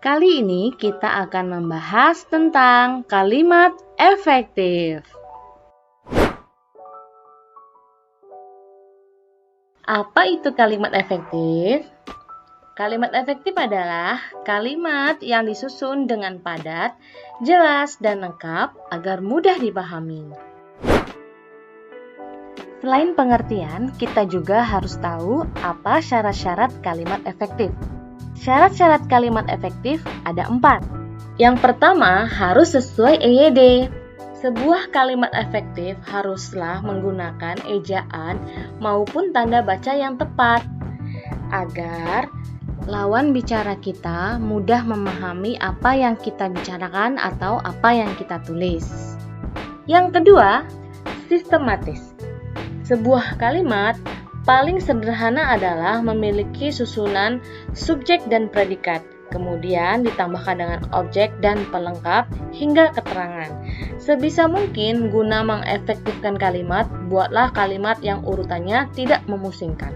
Kali ini kita akan membahas tentang kalimat efektif. Apa itu kalimat efektif? Kalimat efektif adalah kalimat yang disusun dengan padat, jelas, dan lengkap agar mudah dipahami. Selain pengertian, kita juga harus tahu apa syarat-syarat kalimat efektif. Syarat-syarat kalimat efektif ada 4. Yang pertama, harus sesuai EYD. Sebuah kalimat efektif haruslah menggunakan ejaan maupun tanda baca yang tepat, agar lawan bicara kita mudah memahami apa yang kita bicarakan atau apa yang kita tulis. Yang kedua, sistematis. Sebuah kalimat paling sederhana adalah memiliki susunan subjek dan predikat, kemudian ditambahkan dengan objek dan pelengkap hingga keterangan. Sebisa mungkin guna mengefektifkan kalimat, buatlah kalimat yang urutannya tidak memusingkan.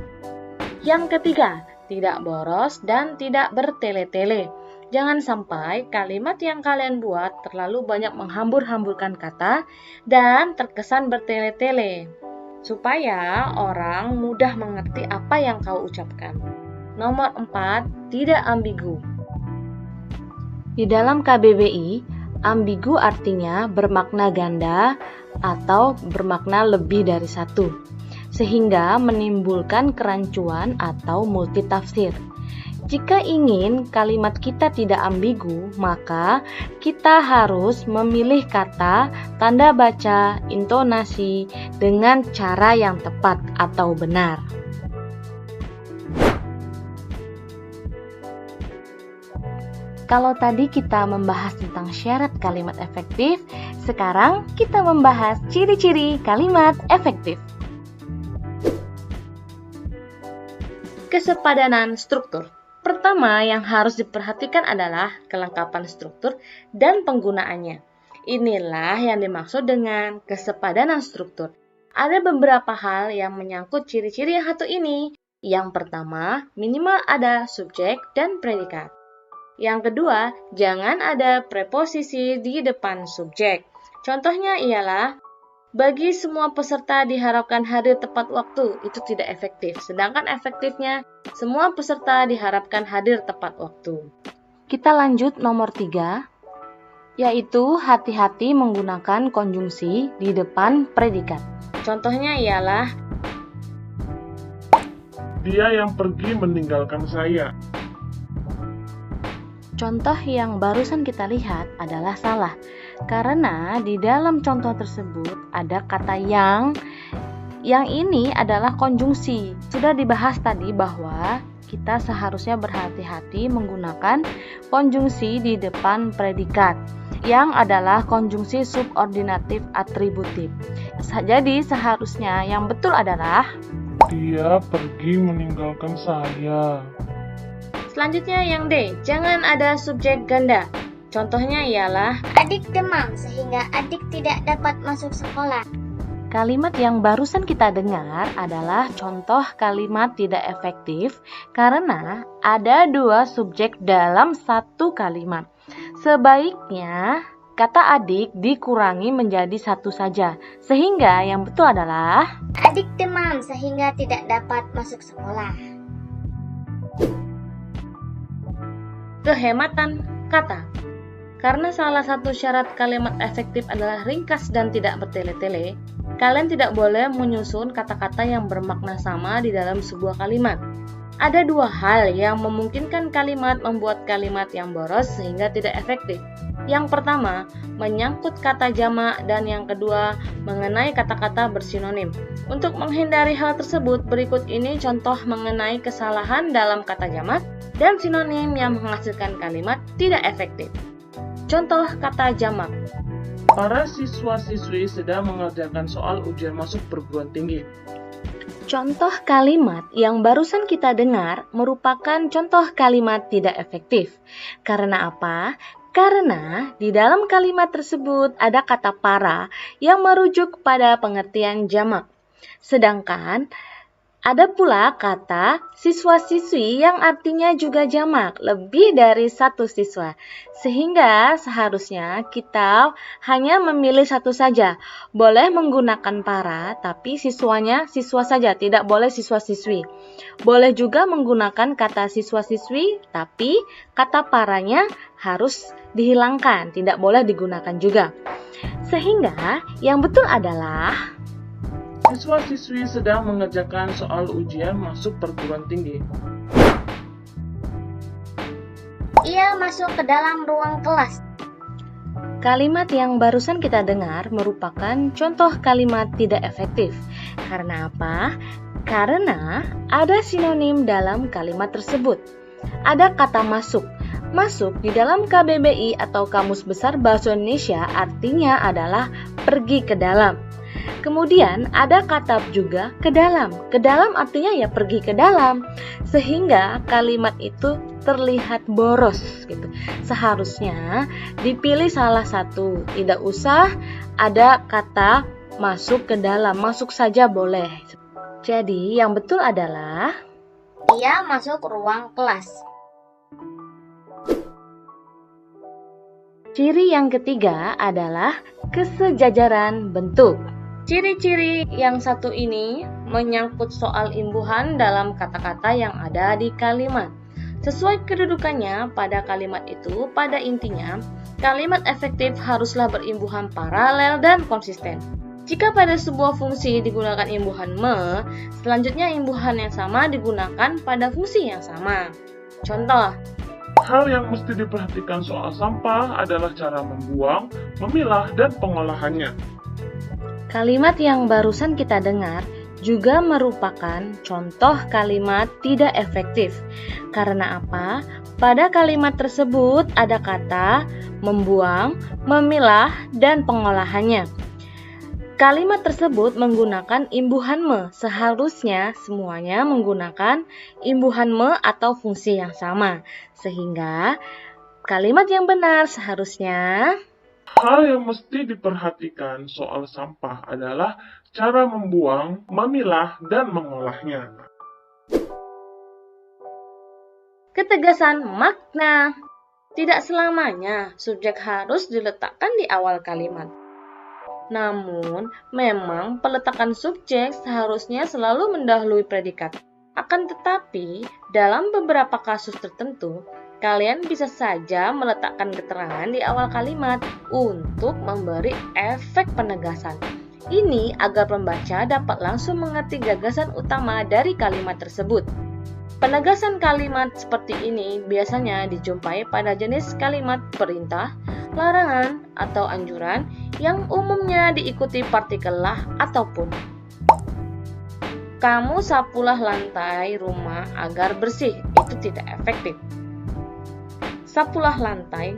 Yang ketiga, tidak boros dan tidak bertele-tele. Jangan sampai kalimat yang kalian buat terlalu banyak menghambur-hamburkan kata dan terkesan bertele-tele, supaya orang mudah mengerti apa yang kau ucapkan. Nomor 4, tidak ambigu. Di dalam KBBI, ambigu artinya bermakna ganda atau bermakna lebih dari satu, sehingga menimbulkan kerancuan atau multitafsir. Jika ingin kalimat kita tidak ambigu, maka kita harus memilih kata, tanda baca, intonasi dengan cara yang tepat atau benar. Kalau tadi kita membahas tentang syarat kalimat efektif, sekarang kita membahas ciri-ciri kalimat efektif. Kesepadanan struktur. Pertama yang harus diperhatikan adalah kelengkapan struktur dan penggunaannya. Inilah yang dimaksud dengan kesepadanan struktur. Ada beberapa hal yang menyangkut ciri-ciri yang satu ini. Yang pertama, minimal ada subjek dan predikat. Yang kedua, jangan ada preposisi di depan subjek. Contohnya ialah, bagi semua peserta diharapkan hadir tepat waktu, itu tidak efektif. Sedangkan efektifnya, semua peserta diharapkan hadir tepat waktu. Kita lanjut nomor 3, yaitu hati-hati menggunakan konjungsi di depan predikat. Contohnya ialah, dia yang pergi meninggalkan saya. Contoh yang barusan kita lihat adalah salah, karena di dalam contoh tersebut ada kata yang ini adalah konjungsi. Sudah dibahas tadi bahwa kita seharusnya berhati-hati menggunakan konjungsi di depan predikat, yang adalah konjungsi subordinatif atributif. Jadi seharusnya yang betul adalah, dia pergi meninggalkan saya. Selanjutnya yang D, jangan ada subjek ganda. Contohnya ialah, adik demam sehingga adik tidak dapat masuk sekolah. Kalimat yang barusan kita dengar adalah contoh kalimat tidak efektif karena ada 2 subjek dalam satu kalimat. Sebaiknya kata adik dikurangi menjadi 1 saja, sehingga yang betul adalah, adik demam sehingga tidak dapat masuk sekolah. Kehematan kata. Karena salah satu syarat kalimat efektif adalah ringkas dan tidak bertele-tele, kalian tidak boleh menyusun kata-kata yang bermakna sama di dalam sebuah kalimat. Ada 2 hal yang memungkinkan kalimat membuat kalimat yang boros sehingga tidak efektif. Yang pertama, menyangkut kata jamak, dan yang kedua, mengenai kata-kata bersinonim. Untuk menghindari hal tersebut, berikut ini contoh mengenai kesalahan dalam kata jamak dan sinonim yang menghasilkan kalimat tidak efektif. Contoh kata jamak. Para siswa-siswi sedang mengerjakan soal ujian masuk perguruan tinggi. Contoh kalimat yang barusan kita dengar merupakan contoh kalimat tidak efektif. Karena apa? Karena di dalam kalimat tersebut ada kata para yang merujuk pada pengertian jamak. Sedangkan Ada pula kata siswa-siswi yang artinya juga jamak, lebih dari satu siswa. Sehingga seharusnya kita hanya memilih satu saja. Boleh menggunakan para, tapi siswanya siswa saja, tidak boleh siswa-siswi. Boleh juga menggunakan kata siswa-siswi, tapi kata paranya harus dihilangkan, tidak boleh digunakan juga. Sehingga yang betul adalah siswa-siswi sedang mengerjakan soal ujian masuk perguruan tinggi. Ia masuk ke dalam ruang kelas. kalimat yang barusan kita dengar merupakan contoh kalimat tidak efektif. Karena apa? Karena ada sinonim dalam kalimat tersebut. Ada kata masuk. Masuk di dalam KBBI atau Kamus Besar Bahasa Indonesia artinya adalah pergi ke dalam. Kemudian ada kata juga ke dalam. Ke dalam artinya ya pergi ke dalam. Sehingga kalimat itu terlihat boros gitu. Seharusnya dipilih salah satu. Tidak usah ada kata masuk ke dalam. Masuk saja boleh. Jadi yang betul adalah Ia masuk ruang kelas. ciri yang ketiga adalah kesejajaran bentuk. Ciri-ciri yang satu ini menyangkut soal imbuhan dalam kata-kata yang ada di kalimat. Sesuai kedudukannya pada kalimat itu, pada intinya, kalimat efektif haruslah berimbuhan paralel dan konsisten. Jika pada sebuah fungsi digunakan imbuhan me, selanjutnya imbuhan yang sama digunakan pada fungsi yang sama. Contoh, Hal yang mesti diperhatikan soal sampah adalah cara membuang, memilah, dan pengolahannya. kalimat yang barusan kita dengar juga merupakan contoh kalimat tidak efektif. Karena apa? Pada kalimat tersebut ada kata membuang, memilah, dan pengolahannya. Kalimat tersebut menggunakan imbuhan me. Seharusnya semuanya menggunakan imbuhan me atau fungsi yang sama. Sehingga kalimat yang benar seharusnya Hal yang mesti diperhatikan soal sampah adalah cara membuang, memilah, dan mengolahnya. ketegasan makna. Tidak selamanya subjek harus diletakkan di awal kalimat. Namun, memang peletakan subjek seharusnya selalu mendahului predikat. Akan tetapi, dalam beberapa kasus tertentu, kalian bisa saja meletakkan keterangan di awal kalimat untuk memberi efek penegasan. Ini agar pembaca dapat langsung mengerti gagasan utama dari kalimat tersebut. Penegasan kalimat seperti ini biasanya dijumpai pada jenis kalimat perintah, larangan, atau anjuran yang umumnya diikuti partikel lah ataupun. Kamu sapulah lantai rumah agar bersih, itu tidak efektif. Sapulah lantai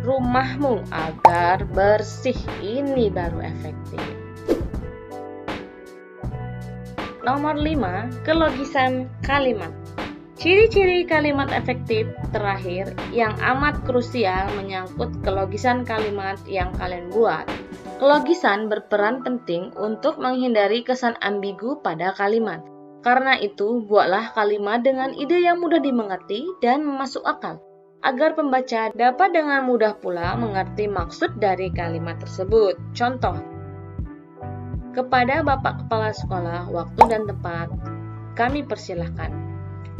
rumahmu agar bersih, ini baru efektif. Nomor 5, kelogisan kalimat. Ciri-ciri kalimat efektif terakhir yang amat krusial menyangkut kelogisan kalimat yang kalian buat. Kelogisan berperan penting untuk menghindari kesan ambigu pada kalimat. Karena itu, buatlah kalimat dengan ide yang mudah dimengerti dan masuk akal, agar pembaca dapat dengan mudah pula mengerti maksud dari kalimat tersebut. Contoh, kepada Bapak Kepala Sekolah, waktu dan tempat kami persilahkan.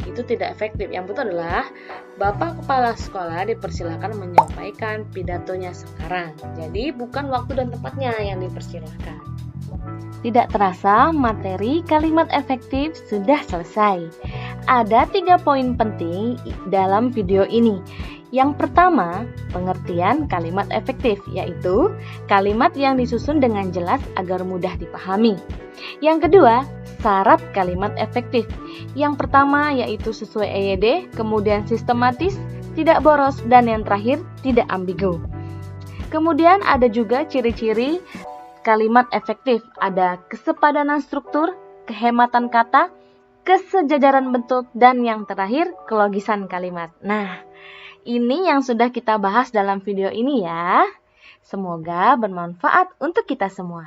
Itu tidak efektif. Yang betul adalah Bapak Kepala Sekolah dipersilahkan menyampaikan pidatonya sekarang. Jadi bukan waktu dan tempatnya yang dipersilahkan. Tidak terasa materi kalimat efektif sudah selesai. Ada 3 poin penting dalam video ini. Yang pertama, pengertian kalimat efektif, yaitu kalimat yang disusun dengan jelas agar mudah dipahami. Yang kedua, syarat kalimat efektif. Yang pertama yaitu sesuai EYD, kemudian sistematis, tidak boros, dan yang terakhir tidak ambigu. Kemudian ada juga ciri-ciri kalimat efektif. Ada kesepadanan struktur, kehematan kata, kesejajaran bentuk, dan yang terakhir kelogisan kalimat. Nah, ini yang sudah kita bahas dalam video ini ya. Semoga bermanfaat untuk kita semua.